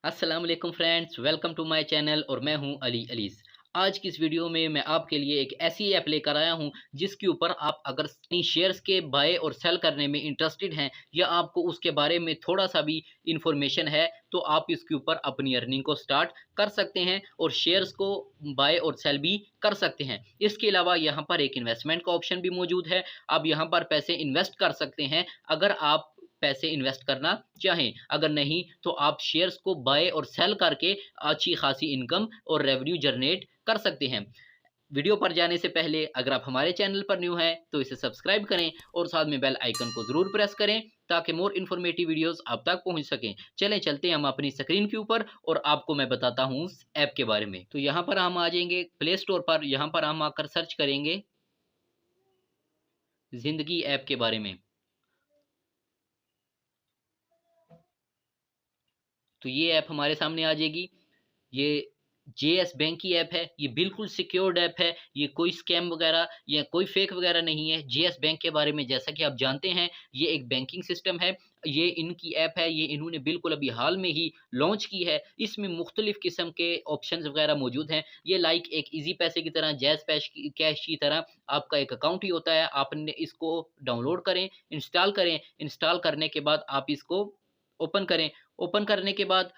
अस्सलाम वालेकुम friends, welcome to my channel और मैं हूं अली अलीस। आज की इस वीडियो में मैं आपके लिए एक ऐसी ऐप लेकर आया हूं जिसके ऊपर आप अगर अपनी शेयर्स के बाय और सेल करने में इंटरेस्टेड हैं या आपको उसके बारे में थोड़ा सा भी इंफॉर्मेशन है तो आप इसके ऊपर अपनी अर्निंग को स्टार्ट कर सकते हैं और शेयर्स को बाय और सेल भी कर सकते हैं। इसके अलावा यहाँ पर एक इन्वेस्टमेंट का ऑप्शन भी मौजूद है। आप यहाँ पर पैसे इन्वेस्ट कर सकते हैं अगर आप पैसे इन्वेस्ट करना चाहें। अगर नहीं तो आप शेयर्स को बाय और सेल करके अच्छी खासी इनकम और रेवेन्यू जनरेट कर सकते हैं। वीडियो पर जाने से पहले अगर आप हमारे चैनल पर न्यू हैं तो इसे सब्सक्राइब करें और साथ में बेल आइकन को ज़रूर प्रेस करें ताकि मोर इन्फॉर्मेटिव वीडियोस आप तक पहुंच सकें। चलें चलते हैं हम अपनी स्क्रीन के ऊपर और आपको मैं बताता हूं उस ऐप के बारे में। तो यहाँ पर हम आ जाएंगे प्ले स्टोर पर। यहाँ पर हम आकर सर्च करेंगे ज़िंदगी ऐप के बारे में। तो ये ऐप हमारे सामने आ जाएगी। ये जेएस बैंक की ऐप है। ये बिल्कुल सिक्योर्ड ऐप है। ये कोई स्कैम वगैरह या कोई फेक वगैरह नहीं है। जेएस बैंक के बारे में जैसा कि आप जानते हैं ये एक बैंकिंग सिस्टम है। ये इनकी ऐप है। ये इन्होंने बिल्कुल अभी हाल में ही लॉन्च की है। इसमें मुख्तलिफ किस्म के ऑप्शंस वगैरह मौजूद हैं। ये लाइक एक इजी पैसे की तरह जैज़ कैश की तरह आपका एक अकाउंट ही होता है। आपने इसको डाउनलोड करें, इंस्टॉल करें। इंस्टॉल करने के बाद आप इसको ओपन करें। ओपन करने के बाद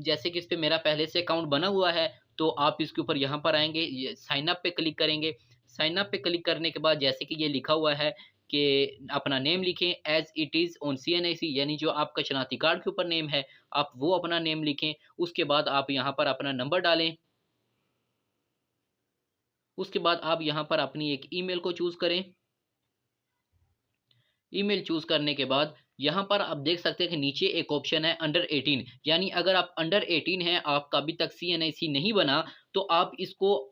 जैसे कि इस पे मेरा पहले से अकाउंट बना हुआ है तो आप इसके ऊपर यहाँ पर आएंगे, ये साइन अप पे क्लिक करेंगे। साइन अप पे क्लिक करने के बाद जैसे कि ये लिखा हुआ है कि अपना नेम लिखें as it is on CNIC, यानी जो आपका शनाख्ती कार्ड के ऊपर नेम है आप वो अपना नेम लिखें। उसके बाद आप यहाँ पर अपना नंबर डालें। उसके बाद आप यहाँ पर अपनी एक ईमेल को चूज़ करें। ईमेल चूज़ करने के बाद यहाँ पर आप देख सकते हैं कि नीचे एक ऑप्शन है अंडर 18, यानी अगर आप अंडर 18 हैं, आपका अभी तक सीएनआईसी नहीं बना तो आप इसको,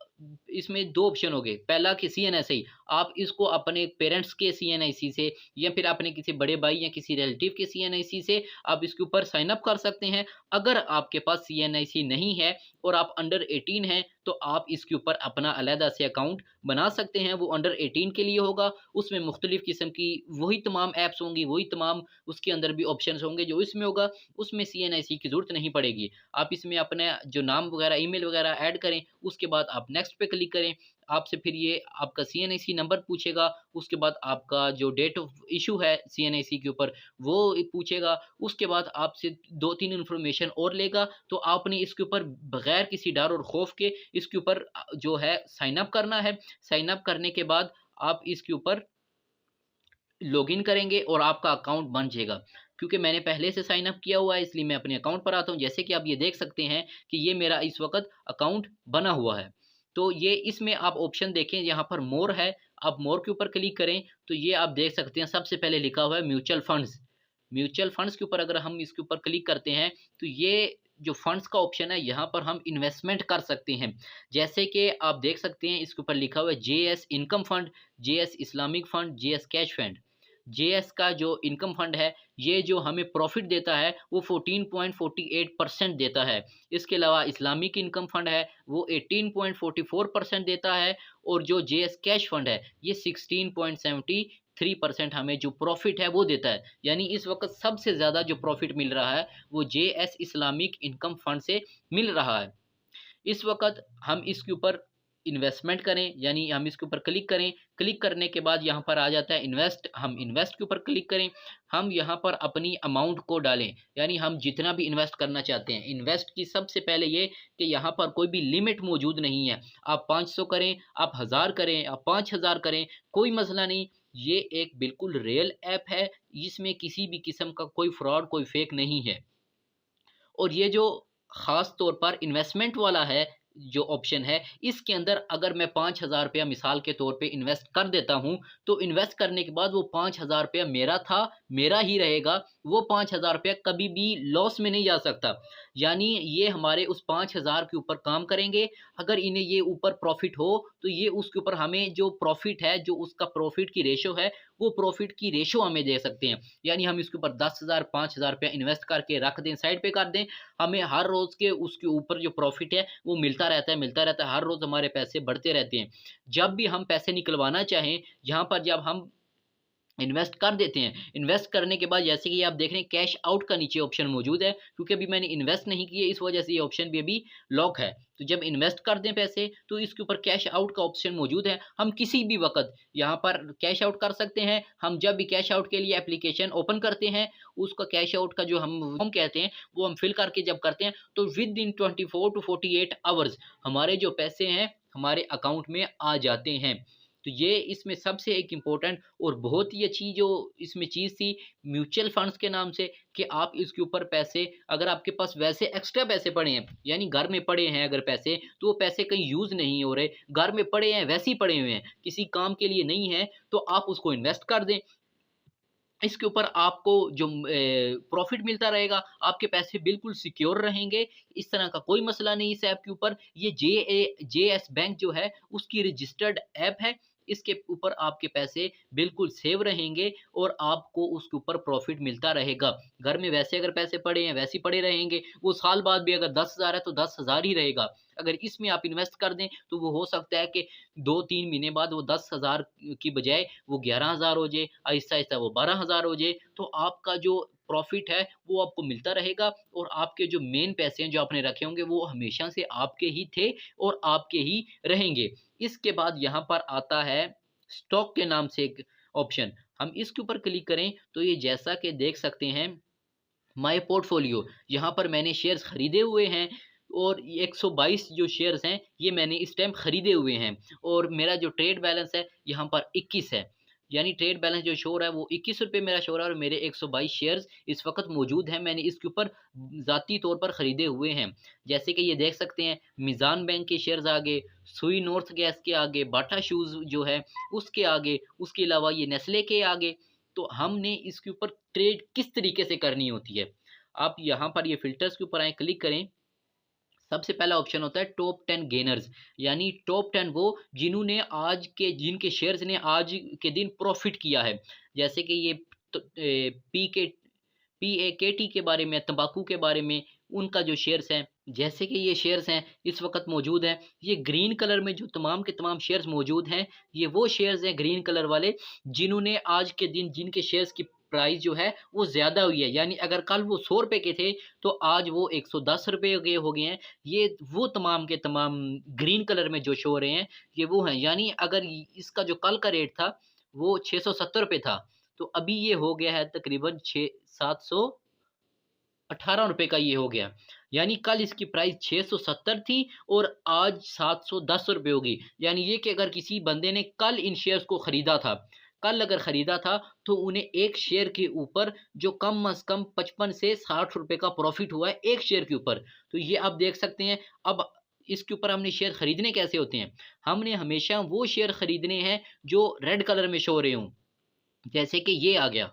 इसमें दो ऑप्शन हो गए। पहला कि सीएनआईसी आप इसको अपने पेरेंट्स के सीएनआईसी से या फिर अपने किसी बड़े भाई या किसी रिलेटिव के सीएनआईसी से आप इसके ऊपर साइन अप कर सकते हैं। अगर आपके पास सीएनआईसी नहीं है और आप अंडर 18 हैं तो आप इसके ऊपर अपना अलहदा से अकाउंट बना सकते हैं। वो अंडर 18 के लिए होगा। उसमें मुख्तलिफ किस्म की वही तमाम ऐप्स होंगी, वही तमाम उसके अंदर भी ऑप्शंस होंगे जो इसमें होगा। उसमें सीएनआईसी की ज़रूरत नहीं पड़ेगी। आप इसमें अपना जो नाम वगैरह ईमेल वगैरह ऐड करें। उसके बाद आप नेक्स्ट पे क्लिक करें। आपसे फिर ये आपका सीएनआईसी नंबर पूछेगा। उसके बाद आपका जो डेट ऑफ इशू है सीएनआईसी के ऊपर वो पूछेगा। उसके बाद आपसे 2-3 इन्फॉर्मेशन और लेगा। तो आपने इसके ऊपर बगैर किसी डर और खौफ के इसके ऊपर जो है साइन अप करना है। साइन अप करने के बाद आप इसके ऊपर लॉगिन करेंगे और आपका अकाउंट बन जाएगा। क्योंकि मैंने पहले से साइन अप किया हुआ है इसलिए मैं अपने अकाउंट पर आता हूँ। जैसे कि आप ये देख सकते हैं कि ये मेरा इस वक्त अकाउंट बना हुआ है। तो ये इसमें आप ऑप्शन देखें, यहाँ पर मोर है। आप मोर के ऊपर क्लिक करें तो ये आप देख सकते हैं सबसे पहले लिखा हुआ है म्यूचुअल फंड्स। म्यूचुअल फंड्स के ऊपर अगर हम इसके ऊपर क्लिक करते हैं तो ये जो फंड्स का ऑप्शन है यहाँ पर हम इन्वेस्टमेंट कर सकते हैं। जैसे कि आप देख सकते हैं इसके ऊपर लिखा हुआ है JS income fund, JS Islamic fund, JS cash fund. JS का जो इनकम फंड है ये जो हमें प्रॉफिट देता है वो 14.48% देता है। इसके अलावा इस्लामिक इनकम फंड है वो 18.44% देता है। और जो जेएस कैश फंड है ये 16.73% हमें जो प्रॉफिट है वो देता है। यानी इस वक्त सबसे ज़्यादा जो प्रॉफिट मिल रहा है वो जेएस इस्लामिक इनकम फंड से मिल रहा है। इस वक्त हम इसके ऊपर इन्वेस्टमेंट करें, यानी हम इसके ऊपर क्लिक करें। क्लिक करने के बाद यहाँ पर आ जाता है इन्वेस्ट। हम इन्वेस्ट के ऊपर क्लिक करें। हम यहाँ पर अपनी अमाउंट को डालें, यानी हम जितना भी इन्वेस्ट करना चाहते हैं। इन्वेस्ट की सबसे पहले ये कि यहाँ पर कोई भी लिमिट मौजूद नहीं है। आप 500 करें, आप 1000 करें, आप 5000 करें, कोई मसला नहीं। ये एक बिल्कुल रियल ऐप है। इसमें किसी भी किस्म का कोई फ्रॉड, कोई फेक नहीं है। और ये जो ख़ास तौर पर इन्वेस्टमेंट वाला है जो ऑप्शन है, इसके अंदर अगर मैं 5000 रुपया मिसाल के तौर पे इन्वेस्ट कर देता हूँ तो इन्वेस्ट करने के बाद वो 5000 रुपया मेरा था, मेरा ही रहेगा। वो 5000 रुपया कभी भी लॉस में नहीं जा सकता। यानी ये हमारे उस 5000 के ऊपर काम करेंगे। अगर इन्हें ये ऊपर प्रॉफिट हो तो ये उसके ऊपर हमें जो प्रॉफिट है, जो उसका प्रॉफिट की रेशो है, वो प्रॉफिट की रेशो हमें दे सकते हैं। यानी हम इसके ऊपर 10,000 5,000 रुपया इन्वेस्ट करके रख दें, साइड पे कर दें। हमें हर रोज़ के उसके ऊपर जो प्रॉफिट है वो मिलता रहता है, मिलता रहता है। हर रोज़ हमारे पैसे बढ़ते रहते हैं। जब भी हम पैसे निकलवाना चाहें, यहाँ पर जब हम इन्वेस्ट कर देते हैं। इन्वेस्ट करने के बाद जैसे कि आप देख रहे हैं कैश आउट का नीचे ऑप्शन मौजूद है, क्योंकि अभी मैंने इन्वेस्ट नहीं किए इस वजह से ये ऑप्शन भी अभी लॉक है। तो जब इन्वेस्ट कर दें पैसे तो इसके ऊपर कैश आउट का ऑप्शन मौजूद है। हम किसी भी वक़्त यहाँ पर कैश आउट कर सकते हैं। हम जब भी कैश आउट के लिए एप्लीकेशन ओपन करते हैं, उसका कैश आउट का जो हम फॉर्म कहते हैं वो हम फिल करके जब करते हैं तो विदिन 24 टू 48 आवर्स हमारे जो पैसे हैं हमारे अकाउंट में आ जाते हैं। तो ये इसमें सबसे एक इम्पोर्टेंट और बहुत ही अच्छी जो इसमें चीज़ थी म्यूचुअल फंड्स के नाम से, कि आप इसके ऊपर पैसे, अगर आपके पास वैसे एक्स्ट्रा पैसे पड़े हैं यानी घर में पड़े हैं अगर पैसे, तो वो पैसे कहीं यूज़ नहीं हो रहे, घर में पड़े हैं वैसे ही पड़े हुए हैं, किसी काम के लिए नहीं है, तो आप उसको इन्वेस्ट कर दें। इसके ऊपर आपको जो प्रॉफिट मिलता रहेगा, आपके पैसे बिल्कुल सिक्योर रहेंगे, इस तरह का कोई मसला नहीं इस ऐप के ऊपर। ये जेएस बैंक जो है उसकी रजिस्टर्ड ऐप है, इसके ऊपर आपके पैसे बिल्कुल सेव रहेंगे और आपको उसके ऊपर प्रॉफिट मिलता रहेगा। घर में वैसे अगर पैसे पड़े हैं वैसे ही पड़े रहेंगे, वो साल बाद भी अगर 10,000 है तो 10,000 ही रहेगा। अगर इसमें आप इन्वेस्ट कर दें तो वो हो सकता है कि 2-3 महीने बाद वो 10,000 की बजाय वो 11,000 हो जाए, आहिस्ता-आहिस्ता वो 12,000 हो जाए, तो आपका जो प्रॉफ़िट है वो आपको मिलता रहेगा और आपके जो मेन पैसे हैं जो आपने रखे होंगे वो हमेशा से आपके ही थे और आपके ही रहेंगे। इसके बाद यहाँ पर आता है स्टॉक के नाम से एक ऑप्शन, हम इसके ऊपर क्लिक करें तो ये जैसा कि देख सकते हैं माय पोर्टफोलियो, यहाँ पर मैंने शेयर्स खरीदे हुए हैं और 122 जो शेयर्स हैं ये मैंने इस टाइम खरीदे हुए हैं और मेरा जो ट्रेड बैलेंस है यहाँ पर 21 है। यानी ट्रेड बैलेंस जो शो हो रहा है वो 21 रुपये मेरा शो हो रहा है और मेरे 122 शेयर्स इस वक्त मौजूद हैं, मैंने इसके ऊपर ज़ाती तौर पर ख़रीदे हुए हैं। जैसे कि ये देख सकते हैं मिज़ान बैंक के शेयर्स आगे, सुई नॉर्थ गैस के आगे, बाटा शूज़ जो है उसके आगे, उसके अलावा ये नेस्ले के आगे। तो हमने इसके ऊपर ट्रेड किस तरीके से करनी होती है, आप यहाँ पर ये फ़िल्टर्स के ऊपर आएँ, क्लिक करें। सबसे पहला ऑप्शन होता है टॉप 10 गेनर्स, यानी टॉप 10 वो जिन्होंने आज के जिनके शेयर्स ने आज के दिन प्रॉफिट किया है। जैसे कि ये PAKT के बारे में, तंबाकू के बारे में, उनका जो शेयर्स हैं, जैसे कि ये शेयर्स हैं इस वक्त मौजूद हैं, ये ग्रीन कलर में जो तमाम के तमाम शेयर्स मौजूद हैं, ये वो शेयर्स हैं ग्रीन कलर वाले जिन्होंने आज के दिन जिनके शेयर्स की प्राइस जो है वो ज़्यादा हुई है। यानी अगर कल वो 100 रुपये के थे तो आज वो 110 रुपये के हो गए हैं। ये वो तमाम के तमाम ग्रीन कलर में जो शो हो रहे हैं ये वो हैं। यानी अगर इसका जो कल का रेट था वो 670 रुपये था, तो अभी ये हो गया है तकरीबन 718 रुपये का ये हो गया। यानी कल इसकी प्राइस 670 थी और आज 710 रुपये होगी। यानी ये कि अगर किसी बंदे ने कल इन शेयर्स को ख़रीदा था, कल अगर ख़रीदा था तो उन्हें एक शेयर के ऊपर जो कम अज़ कम 55 से 60 रुपये का प्रॉफ़िट हुआ है एक शेयर के ऊपर। तो ये आप देख सकते हैं। अब इसके ऊपर हमने शेयर ख़रीदने कैसे होते हैं, हमने हमेशा वो शेयर ख़रीदने हैं जो रेड कलर में शो हो रहे हों। जैसे कि ये आ गया,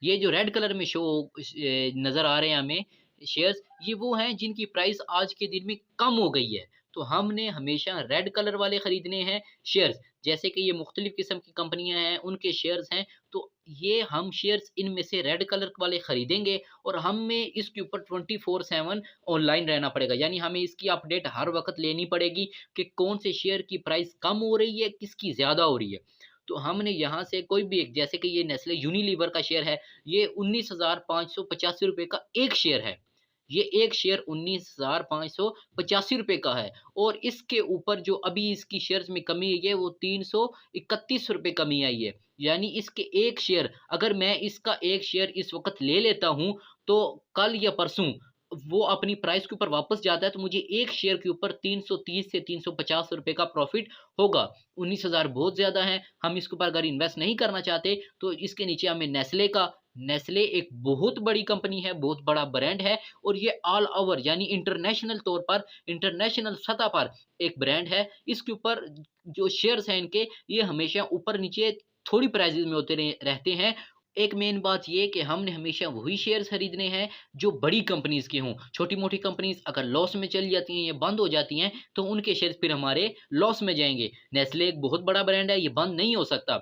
ये जो रेड कलर में शो नज़र आ रहे हैं हमें शेयर्स, ये वो हैं जिनकी प्राइस आज के दिन में कम हो गई है। तो हमने हमेशा रेड कलर वाले ख़रीदने हैं शेयर्स। जैसे कि ये मुख्तलिफ़ किस्म की कंपनियां हैं उनके शेयर्स हैं, तो ये हम शेयर्स इनमें से रेड कलर वाले ख़रीदेंगे और हमें इसके ऊपर 24/7 ऑनलाइन रहना पड़ेगा। यानी हमें इसकी अपडेट हर वक्त लेनी पड़ेगी कि कौन से शेयर की प्राइस कम हो रही है, किसकी ज़्यादा हो रही है। तो हमने यहाँ से कोई भी एक, जैसे कि ये नेस्ले यूनिलीवर का शेयर है, ये 19,585 रुपये का एक शेयर है। ये एक शेयर 19,585 रुपये का है और इसके ऊपर जो अभी इसकी शेयर्स में कमी आई है वो 331 रुपये कमी आई है। यानी इसके एक शेयर, अगर मैं इसका एक शेयर इस वक़्त ले लेता हूँ तो कल या परसों वो अपनी प्राइस के ऊपर वापस जाता है तो मुझे एक शेयर के ऊपर 330 से 350 रुपये का प्रॉफ़िट होगा। 19,000 बहुत ज़्यादा है, हम इसके ऊपर अगर इन्वेस्ट नहीं करना चाहते तो इसके नीचे हमें नेस्ले एक बहुत बड़ी कंपनी है, बहुत बड़ा ब्रांड है और ये ऑल ओवर यानी इंटरनेशनल तौर पर, इंटरनेशनल सतह पर एक ब्रांड है। इसके ऊपर जो शेयर्स हैं इनके, ये हमेशा ऊपर-नीचे थोड़ी प्राइसेज़ में होते रहते हैं। एक मेन बात ये कि हमने हमेशा वही शेयर्स खरीदने हैं जो बड़ी कंपनीज़ के हों। छोटी-मोटी कंपनीज़ अगर लॉस में चली जाती हैं या बंद हो जाती हैं, तो उनके शेयर्स फिर हमारे लॉस में जाएँगे। नेस्ले एक बहुत बड़ा ब्रांड है, ये बंद नहीं हो सकता।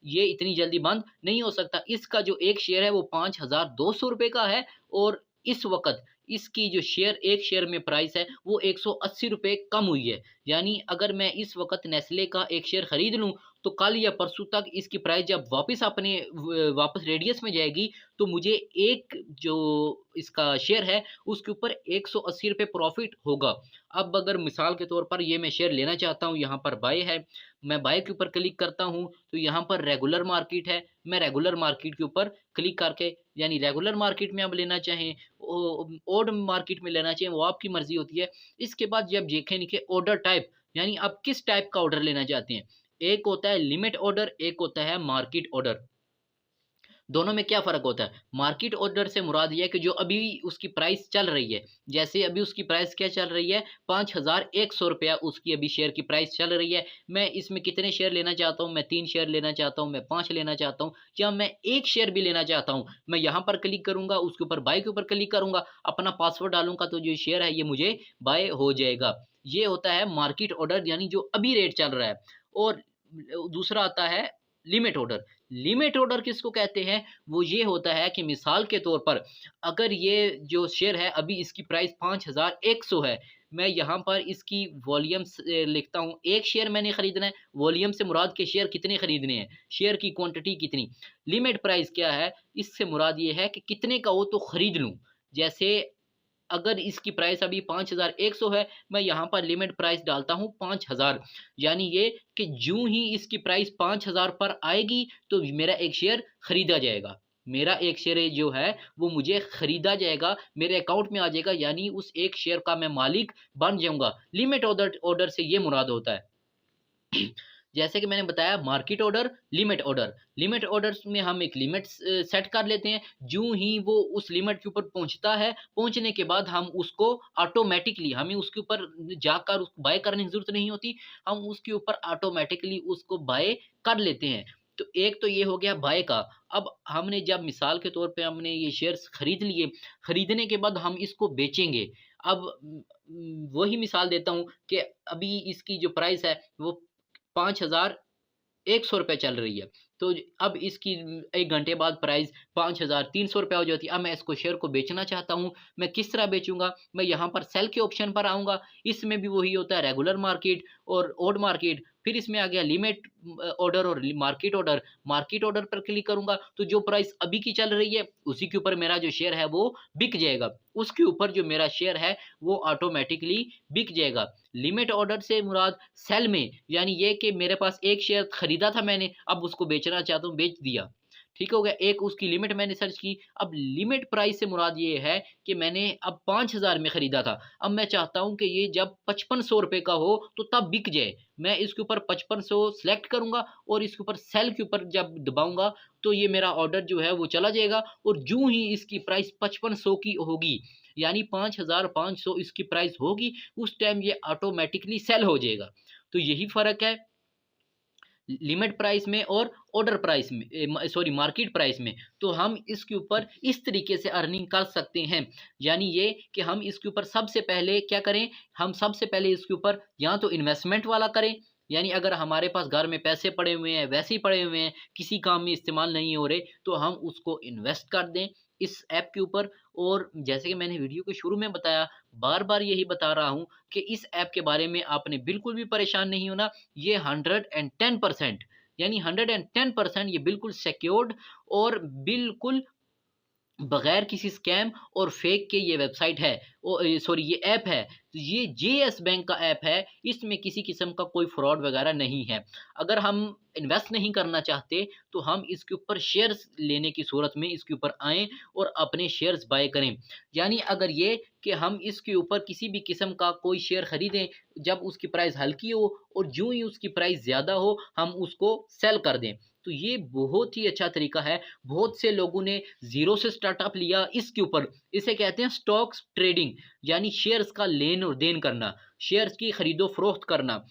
ये इतनी जल्दी बंद नहीं हो सकता। इसका जो एक शेयर है वो 5,200 रुपये का है और इस वक़्त इसकी जो शेयर, एक शेयर में प्राइस है वो 180 रुपये कम हुई है। यानी अगर मैं इस वक़्त नेस्ले का एक शेयर खरीद लूँ तो कल या परसों तक इसकी प्राइस जब वापस रेडियस में जाएगी तो मुझे एक जो इसका शेयर है उसके ऊपर 180 रुपये प्रॉफिट होगा। अब अगर मिसाल के तौर पर ये मैं शेयर लेना चाहता हूँ, यहाँ पर बाय है, मैं बाय के ऊपर क्लिक करता हूँ तो यहाँ पर रेगुलर मार्केट है, मैं रेगुलर मार्केट के ऊपर क्लिक करके, यानी रेगुलर मार्केट में आप लेना चाहें ओड मार्केट में लेना चाहें वो आपकी मर्जी होती है। इसके बाद जब देखें कि ऑर्डर टाइप, यानी आप किस टाइप का ऑर्डर लेना चाहते हैं, एक होता है लिमिट ऑर्डर, एक होता है मार्केट ऑर्डर। दोनों में क्या फ़र्क होता है? मार्केट ऑर्डर से मुराद ये है कि जो अभी उसकी प्राइस चल रही है, जैसे अभी उसकी प्राइस क्या चल रही है, 5,100 रुपया उसकी अभी शेयर की प्राइस चल रही है। मैं इसमें कितने शेयर लेना चाहता हूँ? मैं 3 शेयर लेना चाहता हूँ, मैं 5 लेना चाहता हूँ, या मैं 1 शेयर भी लेना चाहता हूँ। मैं यहाँ पर क्लिक करूँगा, उसके ऊपर बाय के ऊपर क्लिक करूँगा, अपना पासवर्ड डालूँगा तो जो शेयर है ये मुझे बाय हो जाएगा। ये होता है मार्केट ऑर्डर, यानी जो अभी रेट चल रहा है। और दूसरा आता है लिमिट ऑर्डर। लिमिट ऑर्डर किसको कहते हैं? वो ये होता है कि मिसाल के तौर पर अगर ये जो शेयर है अभी इसकी प्राइस 5,100 है, मैं यहाँ पर इसकी वॉल्यूम्स लिखता हूँ, एक शेयर मैंने खरीदना है, वॉल्यूम से मुराद के शेयर कितने खरीदने हैं, शेयर की क्वांटिटी कितनी। लिमिट प्राइस क्या है? इससे मुराद ये है कि कितने का हो तो खरीद लूँ। जैसे अगर इसकी प्राइस अभी 5,100 है, मैं यहाँ पर लिमिट प्राइस डालता हूँ 5,000, यानी ये कि जूँ ही इसकी प्राइस 5,000 पर आएगी तो मेरा एक शेयर खरीदा जाएगा। मेरा एक शेयर जो है वो मुझे खरीदा जाएगा, मेरे अकाउंट में आ जाएगा, यानी उस एक शेयर का मैं मालिक बन जाऊँगा। लिमिट ऑर्डर से ये मुराद होता है। जैसे कि मैंने बताया market order, limit order. Limit orders में हम एक लिमिट सेट कर लेते हैं, यूं ही वो उस लिमिट के ऊपर पहुंचता है, पहुंचने के बाद हम उसको ऑटोमेटिकली, हमें उसके ऊपर जाकर उसको बाय करने की ज़रूरत नहीं होती, हम उसके ऊपर ऑटोमेटिकली उसको बाय कर लेते हैं। तो एक तो ये हो गया बाय का। अब हमने जब मिसाल के तौर पे हमने ये शेयर्स खरीद लिए, खरीदने के बाद हम इसको बेचेंगे। अब वही मिसाल देता हूँ कि अभी इसकी जो प्राइस है वो 5,100 रुपये चल रही है, तो अब इसकी 1 घंटे बाद प्राइस 5,300 रुपये हो जाती है। अब मैं इसको शेयर को बेचना चाहता हूँ, मैं किस तरह बेचूँगा? मैं यहाँ पर सेल के ऑप्शन पर आऊँगा, इसमें भी वही होता है रेगुलर मार्केट और ऑड मार्केट, फिर इसमें आ गया लिमिट ऑर्डर और मार्केट ऑर्डर। मार्केट ऑर्डर पर क्लिक करूँगा तो जो प्राइस अभी की चल रही है उसी के ऊपर मेरा जो शेयर है वो बिक जाएगा, उसके ऊपर जो मेरा शेयर है वो ऑटोमेटिकली बिक जाएगा। लिमिट ऑर्डर से मुराद सेल में, यानी ये कि मेरे पास एक शेयर खरीदा था मैंने, अब उसको बेचना चाहता हूँ, बेच दिया, ठीक हो गया। एक उसकी लिमिट मैंने सर्च की। अब लिमिट प्राइस से मुराद ये है कि मैंने अब 5,000 में खरीदा था, अब मैं चाहता हूँ कि ये जब 5500 रुपये का हो तो तब बिक जाए। मैं इसके ऊपर 5500 सेलेक्ट करूँगा और इसके ऊपर सेल के ऊपर जब दबाऊँगा तो ये मेरा ऑर्डर जो है वो चला जाएगा, और यूं ही इसकी प्राइस 5500 की होगी, यानी 5,500 इसकी प्राइस होगी, उस टाइम ये ऑटोमेटिकली सेल हो जाएगा। तो यही फ़र्क है लिमिट प्राइस में और ऑर्डर प्राइस में, सॉरी मार्केट प्राइस में। तो हम इसके ऊपर इस तरीके से अर्निंग कर सकते हैं, यानी ये कि हम इसके ऊपर सबसे पहले क्या करें, हम सबसे पहले इसके ऊपर या तो इन्वेस्टमेंट वाला करें, यानी अगर हमारे पास घर में पैसे पड़े हुए हैं, वैसे ही पड़े हुए हैं, किसी काम में इस्तेमाल नहीं हो रहे, तो हम उसको इन्वेस्ट कर दें इस ऐप के ऊपर। और जैसे कि मैंने वीडियो के शुरू में बताया, बार-बार यही बता रहा हूँ कि इस ऐप के बारे में आपने बिल्कुल भी परेशान नहीं होना। ये 110%, यानी 110% ये बिल्कुल सिक्योर्ड और बिल्कुल बगैर किसी स्कैम और फेक के ये वेबसाइट है, सॉरी ये ऐप है। तो ये जेएस बैंक का ऐप है, इसमें किसी किस्म का कोई फ्रॉड वगैरह नहीं है। अगर हम इन्वेस्ट नहीं करना चाहते तो हम इसके ऊपर शेयर्स लेने की सूरत में इसके ऊपर आएँ और अपने शेयर्स बाय करें। यानी अगर ये कि हम इसके ऊपर किसी भी किस्म का कोई शेयर खरीदें, जब उसकी प्राइस हल्की हो और यूँ ही उसकी प्राइस ज़्यादा हो हम उसको सेल कर दें। तो ये बहुत ही अच्छा तरीका है। बहुत से लोगों ने ज़ीरो से स्टार्टअप लिया इसके ऊपर। इसे कहते हैं स्टॉक्स ट्रेडिंग, यानी शेयर्स का लेन और देन करना, शेयर्स की खरीदो फरोख्त करना।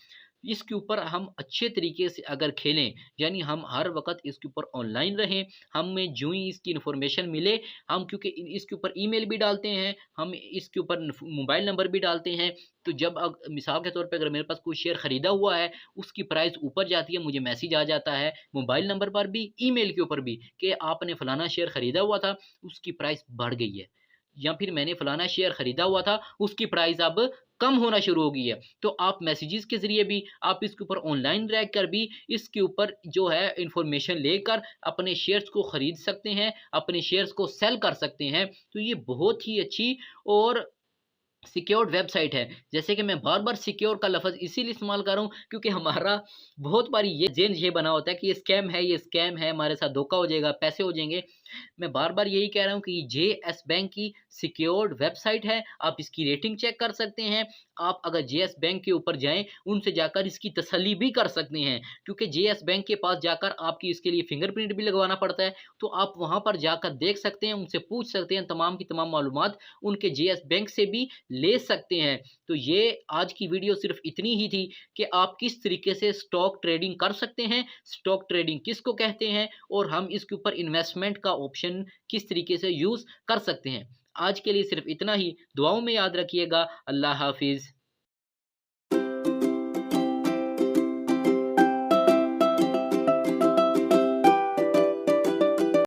इसके ऊपर हम अच्छे तरीके से अगर खेलें, यानी हम हर वक़्त इसके ऊपर ऑनलाइन रहें, हमें जो ही इसकी इन्फॉर्मेशन मिले, हम क्योंकि इसके ऊपर ईमेल भी डालते हैं, हम इसके ऊपर मोबाइल नंबर भी डालते हैं। तो जब मिसाल के तौर पे अगर मेरे पास कोई शेयर ख़रीदा हुआ है, उसकी प्राइस ऊपर जाती है, मुझे मैसेज आ जाता है मोबाइल नंबर पर भी, ईमेल के ऊपर भी कि आपने फ़लाना शेयर ख़रीदा हुआ था, उसकी प्राइस बढ़ गई है। या फिर मैंने फलाना शेयर खरीदा हुआ था, उसकी प्राइस अब कम होना शुरू हो गई है। तो आप मैसेजेस के ज़रिए भी, आप इसके ऊपर ऑनलाइन रह कर भी इसके ऊपर जो है इंफॉर्मेशन लेकर अपने शेयर्स को ख़रीद सकते हैं, अपने शेयर्स को सेल कर सकते हैं। तो ये बहुत ही अच्छी और सिक्योर्ड वेबसाइट है। जैसे कि मैं बार-बार सिक्योर का लफ़्ज़ इसीलिए इस्तेमाल कर रहा हूँ क्योंकि हमारा बहुत बारी ये ज़हन ये बना होता है कि ये स्कैम है, हमारे साथ धोखा हो जाएगा, पैसे हो जाएँगे। मैं बार-बार यही कह रहा हूँ कि जेएस बैंक की सिक्योर्ड वेबसाइट है, आप इसकी रेटिंग चेक कर सकते हैं। आप अगर जेएस बैंक के ऊपर जाएँ, उनसे जाकर इसकी तसल्ली भी कर सकते हैं क्योंकि जेएस बैंक के पास जाकर आपकी इसके लिए फिंगरप्रिंट भी लगवाना पड़ता है। तो आप वहाँ पर जाकर देख सकते हैं, उनसे पूछ सकते हैं, तमाम की तमाम मालूमात उनके जेएस बैंक से भी ले सकते हैं। तो ये आज की वीडियो सिर्फ़ इतनी ही थी कि आप किस तरीके से स्टॉक ट्रेडिंग कर सकते हैं, स्टॉक ट्रेडिंग किसको कहते हैं और हम इसके ऊपर इन्वेस्टमेंट का ऑप्शन किस तरीके से यूज़ कर सकते हैं। आज के लिए सिर्फ़ इतना ही, दुआओं में याद रखिएगा। अल्लाह हाफ़िज़।